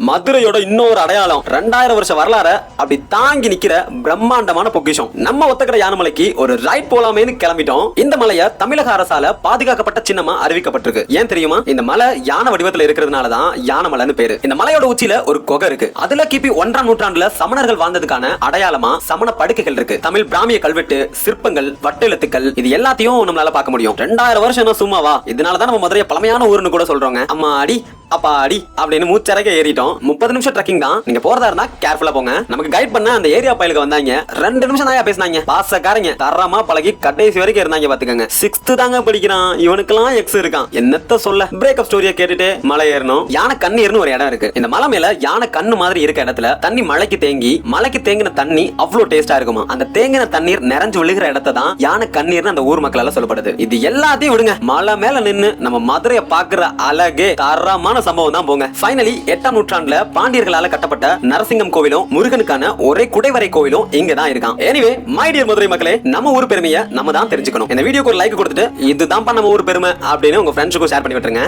மதுரையோட இன்னொரு அடையாளம் 2000 வருஷ வரலாறு அப்படி தாங்கி நிக்கிற பிரம்மாண்டமான பொக்கிஷம். நம்ம ஒத்தக்கடை யானைமலைக்கு ஒரு ரைட் போலாமேன்னு கிளம்பிட்டோம். இந்த மலையை தமிழக அரசால பாதுகாக்கப்பட்ட சின்னமா அறிவிக்கப்பட்டிருக்கு. ஏன் தெரியுமா? இந்த மலை யானை வடிவத்துல இருக்கிறதுனாலதான் யானைமலைன்னு பேரு. இந்த மலையோட உச்சியில ஒரு குகை இருக்கு. அதுல கிபி 1ஆம் நூற்றாண்டுல சமணர்கள் வாழ்ந்ததுக்கான அடையாளமா சமண படுக்கைகள் இருக்கு. தமிழ் பிராமிய கல்வெட்டு, சிற்பங்கள், வட்டெழுத்துக்கள் இது எல்லாத்தையும் நம்மளால பார்க்க முடியும். 2000 வருஷம் சும்மாவா? இதனாலதான் நம்ம மதுரையை பழமையான ஊர்னு கூட சொல்றோங்க. அம்மா அடி அப்பா அடி அப்படின்னு மூச்சரைக்க ஏறிட்டோம். 30 நிமிஷம் ட்ரெக்கிங் தான். நீங்க போறதா இருந்தா கேர்ஃபுல்லா போங்க. நமக்கு கைட் பண்ண அந்த ஏரியா பயிலுக்கு வந்தாங்க. 2 நிமிஷம் தான் பேசினாங்க. பாசக்காரங்க தரமா பழகி கடைசி வரைக்கும் இருந்தாங்க. பாத்துக்கங்க. 6th தாங்க படிக்கிறான். இவனுக்கெல்லாம் எக்ஸ் இருக்கான். என்னத்த சொல்ல. பிரேக்கப் ஸ்டோரியை கேட்டுட்டு மலை ஏறணும். யானை கண்ணீர்னு ஒரு இடம் இருக்கு. இந்த மலை மேல யானை கண்ணு மாதிரி இருக்க இடத்துல தண்ணி மலைக்கு தேங்கின தண்ணி அவ்வளவு டேஸ்டா இருக்குமா. அந்த தேங்கின தண்ணீர் நிறைஞ்சு விழுகிற இடத்தை தான் யானை கண்ணீர்னு அந்த ஊர் மக்களால சொல்லப்படுது. இது எல்லாத்தையும் விடுங்க. மலை மேல நின்னு நம்ம மதுரையை பாக்குற அழகே தரமான சம்பவம் தான் போங்க. ஃபைனலி 8ஆம் நூற்றாண்டுல பாண்டியர்களால கட்டப்பட்ட நரசிங்கம் கோவிலும் முருகனுக்கான ஒரே குடைவரை கோவிலும் இங்க தான் இருக்கான். எனிவே மை டியர் மதுரை மக்களே, நம்ம ஊர் பெருமையை நம்ம தான் தெரிஞ்சுக்கணும். இந்த வீடியோக்கு ஒரு லைக் கொடுத்துட்டு இதுதான் நம்ம ஊர் பெருமை அப்படின்னு உங்க ஃப்ரெண்ட்ஸுக்கும் ஷேர் பண்ணி விட்டுருங்க.